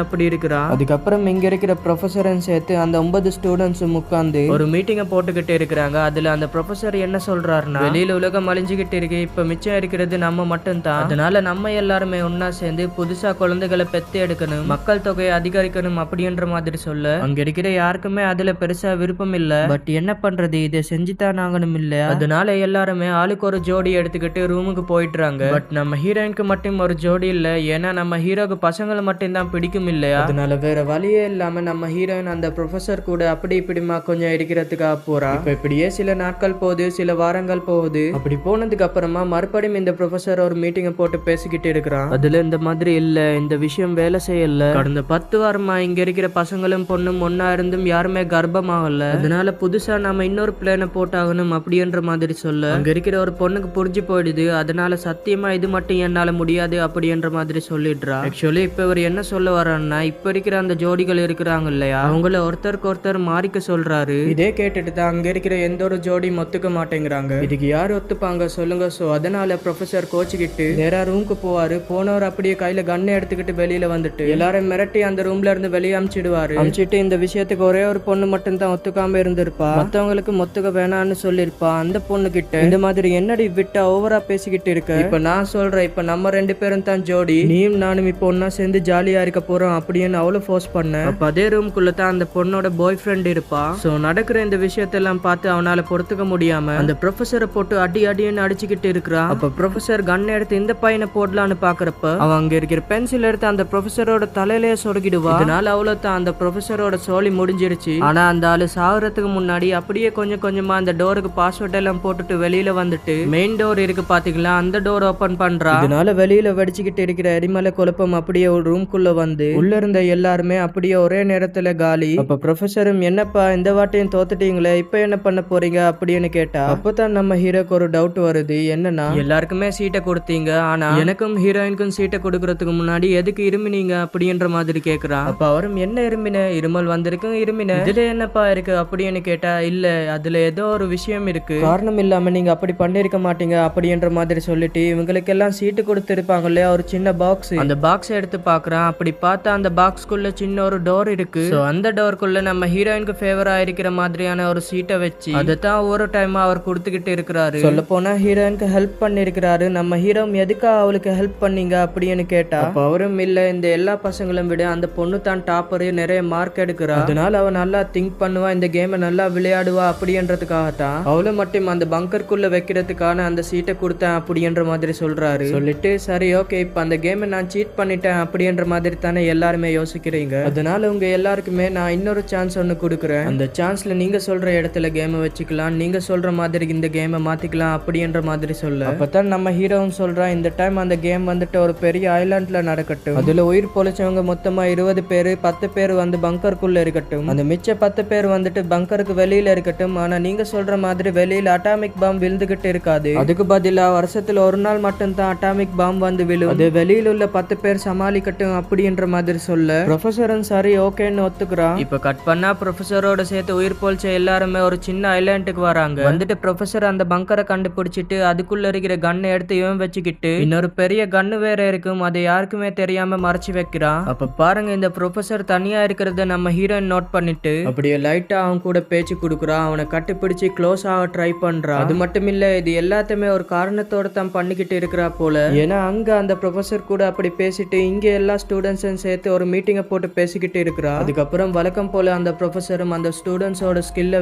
அப்படி இருக்கிறான். அதுக்கப்புறம் இங்க இருக்கிற ப்ரொஃபசரும் சேர்த்து அந்த 9 ஸ்டூடெண்ட்ஸும் உட்கார்ந்து ஒரு மீட்டிங்கை போட்டுக்கிட்டு இருக்கிறாங்க. அதுல அந்த ப்ரொஃபசர் என்ன சொல்றாருன்னா வெளியில உலகம் அழிஞ்சுகிட்டு இருக்கு. இப்ப மிச்சம் இருக்கிறது நம்ம மட்டும் தான். அதனால நம்ம எல்லாருமே ஒன்னா சேர்ந்து புதுசா குழந்தைகளை பெத்து எடுக்கணும், மக்கள் தொகையை அதிகரிக்கணும் அப்படின்ற மாதிரி சொல்ல அங்க இருக்கிற யாருக்குமே அதுல பெருசா விருப்பம் இல்ல. பட் என்ன பண்றது இதை செஞ்சுதான் ஆகணும் இல்லையா. அதனால எல்லாருமே ஆளுக்கு ஒரு ஜோடி எடுத்துக்கிட்டு ரூமுக்கு போயிட்டு போயிடுறாங்க. பட் நம்ம ஹீரோயினுக்கு மட்டும் ஒரு ஜோடி இல்ல, ஏன்னா நம்ம ஹீரோக்கு பசங்களை மட்டும் தான் பிடிக்கும் இல்லையா, அதனால வேற வழியே இல்லாம நம்ம ஹீரோயின் அந்த ப்ரொஃபசர் கூட அப்படி இப்படிமா கொஞ்சம் இருக்கிறதுக்காக போறா. இப்ப இப்படியே சில நாட்கள் போகுது, சில வாரங்கள் போகுது. அப்படி போனதுக்கு அப்புறமா மறுபடியும் இந்த ப்ரொஃபசர் ஒரு மீட்டிங்கை போட்டு பேசிக்கிட்டு இருக்கிறான். அதுல இந்த மாதிரி இல்ல, இந்த விஷயம் வேலை செய்யல, கடந்த 10 வாரமா இங்க இருக்கிற பசங்களும் பொண்ணும் ஒன்னா இருந்தும் யாருமே கர்ப்பமாகல, அதனால புதுசா நாம இன்னொரு பிளான போட்டாகணும் அப்படின்ற மாதிரி சொல்ல அங்க இருக்கிற ஒரு பொண்ணுக்கு புரிஞ்சு போயிடுது. அதனால சத்தியமா இது மட்டும் என்னால முடியாது அப்படின்ற மாதிரி சொல்லிடுறா. ஆக்சுவலி இப்ப இவர் என்ன சொல்ல வர்றாருன்னா, இப்ப இருக்கிற அந்த ஜோடிகள் இருக்கிறாங்க இல்லையா, அவங்கள ஒருத்தருக்கு ஒருத்தர் மாறிக்க சொல்றாரு. இதே கேட்டுட்டு தான் அங்க இருக்கிற எந்த ஒரு ஜோடி ஒத்துக்க மாட்டேங்கிறாங்க. இதுக்கு யார் ஒத்துப்பாங்க சொல்லுங்க. சோ அதனால ப்ரொஃபசர் கோச்சுக்கிட்டு நேரா ரூமுக்கு போவாரு. போனவர் அப்படியே கையில கண்ணை எடுத்துக்கிட்டு வெளியில வந்துட்டு எல்லாரும் மிரட்டி அந்த ரூம்ல இருந்து வெளியே அமிச்சிடுவாரு. அமிச்சிட்டு இந்த விஷயத்துக்கு ஒரே ஒரு பொண்ணு மட்டும் தான் ஒத்துக்காம இருந்திருப்பா, மத்தவங்களுக்கு ஒத்துக்க வேணான்னு சொல்லிருப்பா. அந்த பொண்ணு கிட்ட இந்த மாதிரி என்னடி விட்டா ஓவரா பேசிக்கிட்டு இருக்க, இப்ப நான் சொல்றேன், இப்ப நம்ம 2 பேரும் தான் ஜோடி, நீயும் நானும் இப்ப ஒன்னா சேர்ந்து ஜாலியா இருக்க போறோம் அப்படின்னு அவ்வளவு ஃபோர்ஸ் பண்ண. அப்ப அதே ரூம்குள்ள தான் அந்த பொண்ணோட பாய் ஃப்ரெண்ட் இருப்பா. சோ நடக்கிற இந்த விஷயத்தெல்லாம் பார்த்து அவனால பொறுத்துக்க முடியாம அந்த ப்ரொஃபசரை போட்டு அடி அடின்னு அடிச்சுக்கிட்டு இருக்கிறான். அப்ப ப்ரொஃபசர் கன் எடுத்து இந்த பையனை போடலான்னு பாக்குறப்ப அவன் அங்க இருக்கிற பென்சில் எடுத்து அந்த ப்ரொஃபசரோட தலையிலேயே சொருகிடுவா. அதனால அவ்வளவுதான், அந்த ப்ரொஃபசரோட சோலி முடிஞ்சிருச்சு. ஆனா அந்த ஆளு சாகுறதுக்கு முன்னாடி அப்படியே கொஞ்சம் கொஞ்சமா அந்த டோருக்கு பாஸ்வேர்ட் எல்லாம் போட்டுட்டு வெளியில வந்துட்டு மெயின் டோர் இருக்கு பாத்தீங்களா, அந்த டோர் ஓபன் பண்றா. இதனால வெளியில வெடிச்சுக்கிட்டு இருக்கிற எரிமலை குழப்பம் அப்படியே ஒரு ரூம்குள்ள வந்து உள்ள இருந்த எல்லாருமே அப்படியே ஒரே நேரத்துல காலி. அப்ப ப்ரொஃபசரும் என்னப்பா இந்த வாட்டையும் தோத்துட்டீங்களே, இப்ப என்ன பண்ண போறீங்க அப்படின்னு கேட்டா, அப்பதான் நம்ம ஹீரோக்கு ஒரு டவுட் வருது. என்னன்னா, எல்லாருக்குமே சீட்டை கொடுத்தீங்க, ஆனா எனக்கும் ஹீரோயினுக்கும் சீட்டை கொடுக்கறதுக்கு முன்னாடி எதுக்கு இருமினீங்க அப்படின்ற மாதிரி கேக்குறா. அப்ப அவரும் என்ன இருமின, இருமல் வந்திருக்கும் இருமின, இதுல என்னப்பா இருக்கு அப்படின்னு கேட்டா, இல்ல அதுல ஏதோ ஒரு விஷயம் இருக்கு, காரணம் இல்லாம நீங்க அப்படி பண்ணிருக்க மாட்டீங்க அப்படின்ற மாதிரி சொல்லிட்டு இவங்களுக்கெல்லாம் சீட்டு கொடுத்திருப்பாங்க இல்லையா, ஒரு சின்ன பாக்ஸ், அந்த பாக்ஸ் எடுத்து பாக்குறான். அப்படி பார்த்தா அந்த பாக்ஸ்குள்ள சின்ன ஒரு டோர் இருக்கு. அந்த டோருக்குள்ள நம்ம ஹீரோயினுக்கு ஃபேவரா இருக்கிற மாதிரியான ஒரு சீட்டை வச்சு அதைத்தான் ஒரு டைம் அவர் கொடுத்துக்கிட்டு இருக்கிறாரு. சொல்ல போனா ஹீரோயினுக்கு ஹெல்ப் பண்ணிருக்கிறாரு. நம்ம ஹீரோ எதுக்கா அவளுக்கு ஹெல்ப் பண்ணீங்க அப்படின்னு கேட்டா, அவரும் இல்ல, இந்த எல்லா பசங்களும் விட அந்த பொண்ணு தான் டாப்பர், நிறைய மார்க் எடுக்கிறா, அதனால அவ நல்லா திங்க் பண்ணுவா, இந்த கேமை நல்லா விளையாடுவா அப்படின்றதுக்காகத்தான் அவளை மட்டும் அந்த பங்கருக்குள்ள வைக்கிறதுக்கான அந்த சீட்டை கொடுத்தேன் அப்படின்ற மாதிரி சொல்றாரு. சொல்லிட்டு சரி ஓகே, இப்ப அந்த கேமை நான் சீட் பண்ணிட்டேன் அப்படின்ற மாதிரி தானே எல்லாருமே யோசிக்கிறீங்க, அதனால உங்க எல்லாருக்குமே நான் இன்னொரு சான்ஸ் ஒன்னு கொடுக்குறேன், அந்த சான்ஸ்ல நீங்க சொல்ற இடத்துல கேமை வச்சுக்கலாம், நீங்க சொல்ற மாதிரி இந்த கேமை மாத்திக்கலாம் அப்படின்ற மாதிரி சொல்ல, அப்பதான் நம்ம ஹீரோவும் சொல்றான், இந்த டைம் அந்த கேம் வந்துட்டு ஒரு பெரிய ஐலாண்ட்ல நடக்கட்டும், அதுல உயிர் பொழைச்சவங்க மொத்தமா 20 பேரு, 10 பேர் வந்து பங்கருக்குள்ள இருக்கட்டும், அந்த மிச்ச 10 பேர் வந்துட்டு பங்கருக்கு வெளியில இருக்கட்டும், ஆனா நீங்க சொல்ற மாதிரி வெளியில அட்டாமிக் பாம் விழுந்துகிட்டு இருக்காது, அதுக்கு பதிலா வருஷத்துல ஒரு நாள் மட்டும் தான் அட்டாமிக் பாம் வந்து விழும், அது வெளியில உள்ள 10 பேர் சமாளிக்கட்டும் அப்படின்ற மாதிரி சொல்ல ப்ரொஃபசரும் சரி ஓகேன்னு ஒத்துக்கிறான். இப்ப கட் பண்ணா ப்ரொஃபசரோட சேர்த்து உயிர் போல்ச்ச எல்லாருமே ஒரு சின்ன ஐலாண்டுக்கு வராங்க. வந்துட்டு ப்ரொஃபசர் அந்த பங்கரை கண்டுபிடிச்சிட்டு அதுக்குள்ள இருக்கிற கன்னை எடுத்து இவன் வச்சுக்கிட்டு இன்னொரு பெரிய கன்னு வேற இருக்கும், அதை யாருக்குமே தெரியாம மறைச்சு வைக்கிறான். அப்ப பாருங்க, இந்த ப்ரொஃபசர் தனியா இருக்கிறத நம்ம ஹீரோயின் நோட் பண்ணிட்டு அப்படியே லைட்டா அவன் கூட பேச்சு கொடுக்குறான், அவனை கட்டிப்பிடிச்சு க்ளோஸ் ஆக ட்ரை பண்றான். அது மட்டும் இல்ல, இது எல்லாத்தையுமே ஒரு காரணத்தோட தான் பண்ணிக்கிட்டு இருக்கிறா போல, ஏன்னா அங்க அந்த ப்ரொஃபசர் கூட அப்படி பேசிட்டு இங்க எல்லா ஸ்டூடெண்ட்ஸும் சேர்த்து ஒரு மீட்டிங்கை போட்டு பேசிக்கிட்டு இருக்கிறா. அதுக்கப்புறம் வழக்கம் போல அந்த ப்ரொஃபசரும் அந்த ஸ்டூடெண்ட்ஸோட ஸ்கில்ல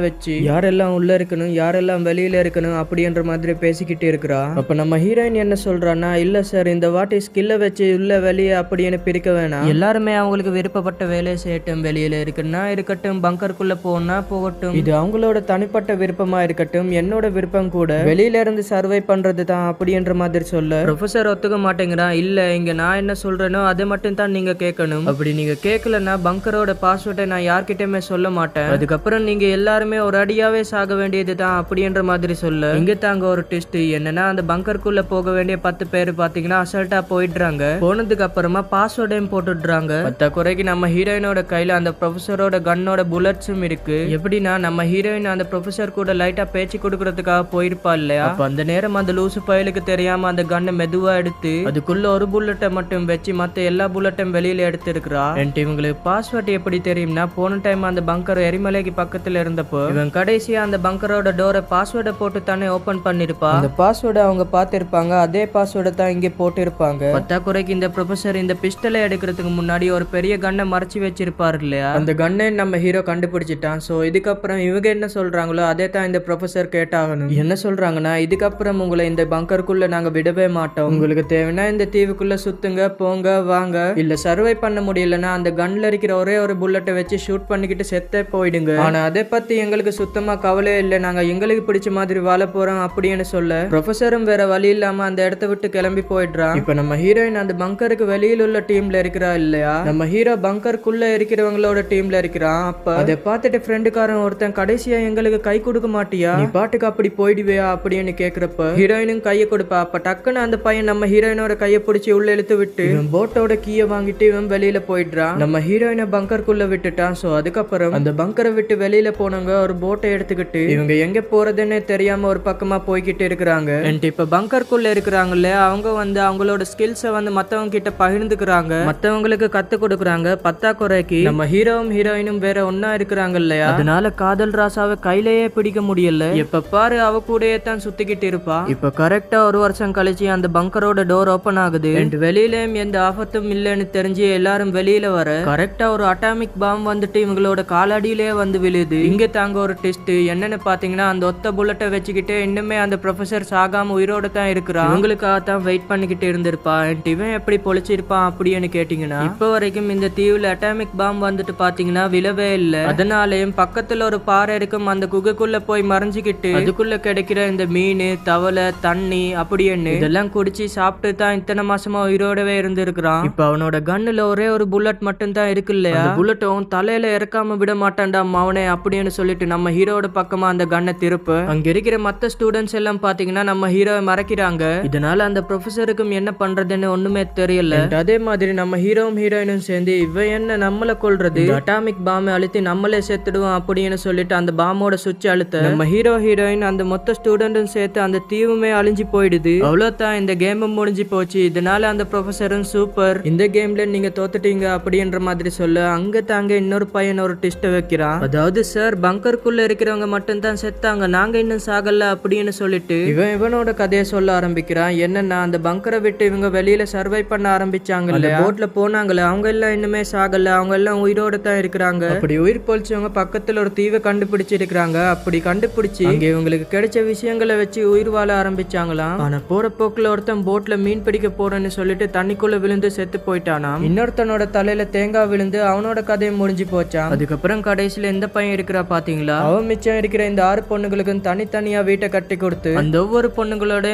வச்சு யாரெல்லாம் உள்ள இருக்கணும் யாரெல்லாம் வெளியில இருக்கணும் அப்படின்ற மாதிரி பேசிக்கிட்டு இருக்கிறா. அப்ப நம்ம ஹீரோயின் என்ன சொல்றான்னா, இல்ல சார், இந்த வாட்டி ஸ்கில்ல வச்சு உள்ள வெளியே அப்படின்னு பிரிக்க வேணாம், எல்லாருமே அவங்களுக்கு விருப்பப்பட்ட வேலையை செய்யட்டும், வெளியில இருக்குன்னா இருக்கட்டும், பங்கருக்குள்ள போனா போகட்டும், இது அவங்களோட தனிப்பட்ட விருப்பமா இருக்கட்டும், என்னோட விருப்பம் கூட வெளியில இருந்து சர்வை பண்றது தான் அப்படின்ற மாதிரி சொல்ல ப்ரொஃபசர் ஒத்துக்க மாட்டேங்கிறான். இல்ல, இங்க நான் என்ன சொல்றேனோ அதை மட்டும் தான் நீங்க கேட்கணும், அப்படி நீங்க கேட்கலன்னா பங்கரோட பாஸ்வேர்டை நான் யார்கிட்டயுமே சொல்ல மாட்டேன், அதுக்கப்புறம் நீங்க எல்லாருமே ஒரு அடியாவே சாக வேண்டியது தான் அப்படின்ற மாதிரி சொல்ல இங்க தாங்க ஒரு டெஸ்ட் என்னன்னா, அந்த பங்கருக்குள்ள போக வேண்டிய 10 பேர் பாத்தீங்கன்னா அசல்ட்டா போயிடுறாங்க. போனதுக்கு அப்புறமா பாஸ்வேர்டையும் போட்டுடுறாங்க. பத்த குறைக்கு நம்ம ஹீரோயினோட கையில அந்த ப்ரொஃபசரோட கன்னோட புல்லட்ஸும் இருக்கு. எப்படின்னா, நம்ம ஹீரோயின் அந்த ப்ரொஃபசர் கூட லைட்டா பேச்சு கொடுக்கறதுக்காக போயிருப்பா இல்லையா, அப்ப அந்த நேரம் அந்த லூசு பயலுக்கு தெரியாம அந்த கன்னை மெதுவா எடுத்து அதுக்குள்ள ஒரு புல்லட்டை மட்டும் வச்சு மத்த எல்லா புல்லட்டும் வெளியில எடுத்து இருக்கிறா. இவங்களுக்கு பாஸ்வேர்ட் எப்படி தெரியும்னா, போன டைம் அந்த பங்கர் எரிமலைக்கு பக்கத்துல இருந்தப்போ இவன் கடைசியா அந்த பங்கரோட டோரை பாஸ்வேர்டை போட்டு தானே ஓபன் பண்ணிருப்பா. அந்த பாஸ்வேர்டை அவங்க பார்த்திருப்பாங்க, அதே பாஸ்வேர்டை தான் இங்க போட்டு இருப்பாங்க. பத்தாக்குறைக்கு இந்த ப்ரொஃபசர் இந்த பிஸ்டலை எடுக்கிறதுக்கு முன்னாடி ஒரு பெரிய கன்னை மறைச்சு வச்சிருப்பாரு இல்லையா, அந்த கன்னை நம்ம ஹீரோ கண்டுபிடிச்சிட்டான். சோ இதுக்கப்புறம் இவங்க என்ன சொல்றாங்களோ அதே தான் இந்த ப்ரொஃபசர் கேட்டாகணும். என்ன சொல்றாங்கன்னா, இதுக்கப்புறம் உங்களை இந்த பங்கருக்குள்ள தீவுக்குள்ள நாங்க விடவே மாட்டோம். உங்களுக்கு தேவைன்னா இந்த தீவுக்குள்ள சுத்துங்க, போங்க, வாங்க. இல்ல சர்வை பண்ண முடியலன்னா அந்த கன்ல இருக்கிற ஒரே ஒரு புல்லட்டை வச்சு ஷூட் பண்ணிக்கிட்டு செத்தே போயிடுங்க. ஆனா அதை பத்தி எங்களுக்கு சுத்தமா கவலை இல்லை, நாங்க எங்களுக்கு பிடிச்ச மாதிரி வாழ போறோம் அப்படின்னு சொல்ல ப்ரொஃபஸரும் வேற வழி இல்லாம அந்த இடத்த விட்டு கிளம்பி போயிடுறான். இப்ப நம்ம ஹீரோயின் அந்த பங்கருக்கு வெளியில உள்ள டீம்ல இருக்கிறா இல்லையா, நம்ம ஹீரோ பங்கருக்குள்ள இருக்கிறவங்களோட டீம்ல இருக்கிறான். அப்ப அதை பார்த்துட்டு ஃப்ரெண்டுக்காரன் ஒருத்தன் கடைசியா எங்களுக்கு கை கொடுக்க மாட்டியா, நீ பாட்டுக்கு அப்படி போயிடுவியா அப்படின்னு கேக்குறப்ப ஹீரோயினும் கையை கொடுப்பா. அப்ப டக்குன்னு அந்த பையன் நம்ம ஹீரோயினோட கையை பிடிச்சி உள்ள இழுத்து விட்டு போட்டோட கீயை வாங்கிட்டு இவன் வெளியில போயிடுறான். நம்ம ஹீரோயினை பங்கருக்குள்ள விட்டுட்டான். சோ அதுக்கப்புறம் அந்த பங்கரை விட்டு வெளியில போனவங்க ஒரு போட்டை எடுத்துக்கிட்டு இவங்க எங்க போறதுன்னு தெரியாம ஒரு பக்கமா போய்கிட்டு இருக்கிறாங்க. இப்ப பங்கருக்குள்ள இருக்கிறாங்கல்ல, அவங்க வந்து அவங்களோட ஸ்கில்ஸை வந்து மத்தவங்க கிட்ட பகிர்ந்துக்கிறாங்க, மத்தவங்களுக்கு கத்து கொடுக்குறாங்க. பத்தாக்குறைக்கு நம்ம ஹீரோவும் ஹீரோயினும் வேற ஒன்னா இருக்கிறாங்க இல்லையா, அதனால காதல் ராசாவை கையிலேயே பிடிக்க முடியல. எப்ப பாரு அவ கூடயே தான் சுத்திக்கிட்டு இருப்பா. இப்ப கரெக்டா ஒரு வருஷம் கழிச்சு அந்த பங்கரோட டோர் ஓபன் ஆகுது. வெளியிலயும் எந்த ஆபத்தும் இல்லைன்னு தெரிஞ்சு எல்லாரும் வெளியில வர கரெக்டா ஒரு அட்டாமிக் பாம் வந்துட்டு இவங்களோட காலடியிலேயே வந்து விழுது. இங்க தாங்க ஒரு டெஸ்ட் என்னன்னு பாத்தீங்கன்னா, அந்த ஒத்த புல்லட்டை வச்சுக்கிட்டு இன்னுமே அந்த ப்ரொஃபசர் சாகாம உயிரோட தான் இருக்கிறான். இவங்களுக்காக தான் வெயிட் பண்ணிக்கிட்டு இருந்திருப்பா. இவன் எப்படி பொழிச்சிருப்பான் அப்படின்னு கேட்டீங்கன்னா, இப்ப வரைக்கும் இந்த தீவுல அட்டாமிக் பாம் வந்துட்டு பாத்தீங்கன்னா விழவே இல்ல. அதனாலயும் பக்கத்துல ஒரு பாறை இருக்கும், அந்த குகைக்குள்ள போய் மறைஞ்சுக்கிட்டு அதுக்குள்ள கிடைக்கிற இந்த மீன், தவளை, தண்ணி அப்படின்னு இதெல்லாம் குடிச்சு சாப்பிட்டு தான் இத்தனை மாசமா உயிரோடவே இருந்திருக்கிறான். இப்ப அவனோட கன்னுல ஒரே ஒரு புல்லட் மட்டும் தான் இருக்கு இல்லையா, புல்லட்டும் தலையில இறக்காம விட மாட்டான்டா மவனே அப்படின்னு சொல்லிட்டு நம்ம ஹீரோட பக்கமா அந்த கன்னை திருப்ப அங்க இருக்கிற மத்த ஸ்டூடெண்ட்ஸ் எல்லாம் பாத்தீங்கன்னா நம்ம ஹீரோவை மறைக்கிறாங்க. இதனால அந்த ப்ரொஃபஸருக்கும் என்ன பண்றதுன்னு ஒண்ணுமே தெரியல. அதே மாதிரி நம்ம ஹீரோவும் ஹீரோயினும் சேர்ந்து இவ என்ன நம்மள கொல்றது, அட்டாமிக் பாம்பை அழுத்தி நம்மளே செத்துடுவோம் அப்படின்னு சொல்லிட்டு அந்த பாம்போட சுவிட்ச் அழுத்த நம்ம ஹீரோ ஹீரோயின் அந்த மொத்த ஸ்டூடெண்ட்டும் சேர்த்து அந்த தீவுமே அழிஞ்சு போயிடுது. அவ்வளவுதான், இந்த கேமும் முடிஞ்சு போச்சு. இதனால அந்த ப்ரொஃபஸரும் சூப்பர், இந்த கேம்ல நீங்க தோத்துட்டீங்க அப்படின்ற மாதிரி சொல்ல அங்க தாங்க இன்னொரு பையன் ஒரு டெஸ்ட் வைக்கிறான். அதாவது சார் பங்கருக்குள்ள இருக்கிறவங்க மட்டும் தான் செத்தாங்க, நாங்க இன்னும் சாகல அப்படின்னு சொல்லிட்டு இவனோட கதையை சொல்ல ஆரம்பிக்கிறான். என்னன்னா அந்த பங்கரை விட்டு இவங்க வெளியில சர்வை பண்ண ஆரம்பிச்சாங்கல்ல, போட்ல போனாங்கல்ல, அவங்க எல்லாம் இன்னுமே சாகல, அவங்க எல்லாம் உயிரோட தான் இருக்கிறாங்க. அப்படி உயிர் பொழிச்சவங்க பக்கத்துல ஒரு தீவை கண்டுபிடிச்சு இருக்கிறாங்க. அப்படி கண்டுபிடிச்சு அங்க இவங்களுக்கு கிடைச்ச விஷயங்களை வச்சு உயிர் வாழ ஆரம்பிச்சாங்களாம். ஆனா போற போக்குல ஒருத்தன் போட்ல மீன் பிடிக்க போறேன்னு சொல்லிட்டு தண்ணிக்குள்ள விழுந்து செத்து போயிட்டானாம். இன்னொருத்தனோட தலையில தேங்காய் விழுந்து அவனோட கதையை முடிஞ்சு போச்சான். அதுக்கப்புறம் கடைசியில எந்த பையன் இருக்கிறா பாத்தீங்களா, அவன் மிச்சம் இருக்கிற இந்த 6 பொண்ணுகளுக்கும் தனித்தனியா வீட்டை கட்டி கொடுத்து அந்த ஒவ்வொரு பொண்ணுகளோட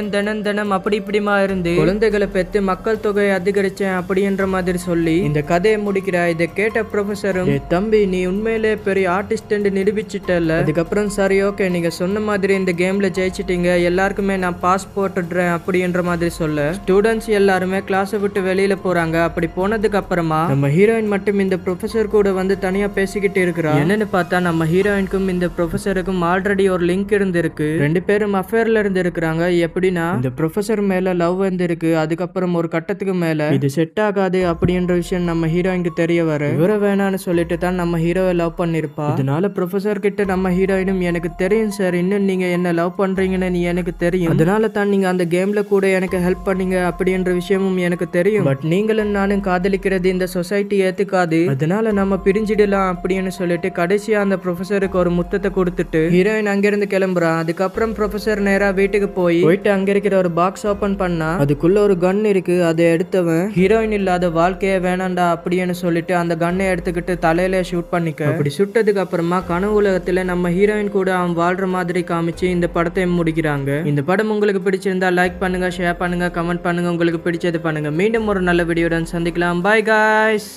தினம் அப்படி இப்படிமா இருந்து குழந்தைகளை பெற்று மக்கள் தொகையை அதிகரிச்சேன் அப்படின்ற மாதிரி சொல்லி இந்த கதையை முடிக்கிறா. இதை கேட்ட ப்ரொஃபஸரும், தம்பி நீ உண்மையிலே பெரிய ஆர்டிஸ்ட் நிரூபிச்சுட்டல. அதுக்கப்புறம் சரி ஓகே, நீங்க சொன்ன மாதிரி இந்த கேம்ல ஜெயிச்சிட்டீங்க, எல்லாருக்குமே நான் பாஸ் போட்டுடுறேன் அப்படின்ற மாதிரி சொல்ல ஸ்டூடெண்ட்ஸ் எல்லாருமே கிளாஸை விட்டு வெளியில போறாங்க. அப்படி போனதுக்கு அப்புறமா நம்ம ஹீரோயின் மட்டும் இந்த ப்ரொஃபஸர் கூட வந்து தனியா பேசிக்கிட்டு இருக்கிறா. என்னன்னு பார்த்தா நம்ம ஹீரோயினுக்கும் இந்த ப்ரொஃபஸருக்கும் ஆல்ரெடி ஒரு லிங்க் இருந்திருக்கு. 2 பேரும் அஃபேர்ல இருந்து இருக்கிறாங்க. எப்படின்னா இந்த ப்ரொஃபஸர் மேல லவ் வந்திருக்கு. அதுக்கப்புறம் ஒரு கட்டத்துக்கு மேல இது செட் ஆகாது அப்படின்ற விஷயம் நம்ம ஹீரோயினுக்கு தெரிய வர இவர வேணான்னு சொல்லிட்டு தான் நம்ம ஹீரோவை லவ் பண்ணிருப்பா. அதனால ப்ரொஃபஸர் கிட்ட நம்ம ஹீரோயினும், எனக்கு தெரியும் சார், இன்னும் நீங்க என்ன லவ் பண்றீங்கன்னு எனக்கு தெரியும், அதனால தான் நீங்க அந்த கேம்ல கூட எனக்கு ஹெல்ப் பண்ணீங்க அப்படின்ற விஷயமும் எனக்கு தெரியும். பட் நீங்களும் நானும் காதலிக்கிறது இந்த சொசைட்டி ஏத்துக்காது, அதனால நம்ம பிரிஞ்சிடலாம் அப்படின்னு சொல்லிட்டு கடைசியா அந்த ப்ரொஃபஸருக்கு ஒரு முத்தத்தை கொடுத்துட்டு ஹீரோயின் அங்கிருந்து கிளம்புறா. அதுக்கப்புறம் ப்ரொஃபஸர் நேரா வீட்டுக்கு போயிட்டு அங்க இருக்கிற ஒரு பாக்ஸ் ஓபன் பண்ணா அதுக்குள்ள ஒரு கன் இருக்கு. அதை எடுத்தவன் ஹீரோயின் இல்லாத வாழ்க்கையே வேணாண்டா அப்படின்னு சொல்லிட்டு அந்த கன்னை எடுத்துக்கிட்டு தலையில ஷூட் பண்ணிக்க. அப்படி சுட்டதுக்கு அப்புறமா கனவு உலகத்துல நம்ம ஹீரோயின் கூட அவன் வாழ்ற மாதிரி காமிச்சு இந்த படத்தை முடிக்கிறாங்க. இந்த படம் உங்களுக்கு பிடிச்சிருந்தா லைக் பண்ணுங்க, ஷேர் பண்ணுங்க, கமெண்ட் பண்ணுங்க, உங்களுக்கு பிடிச்சது பண்ணுங்க. மீண்டும் ஒரு நல்ல வீடியோடன் சந்திக்கலாம். By guys.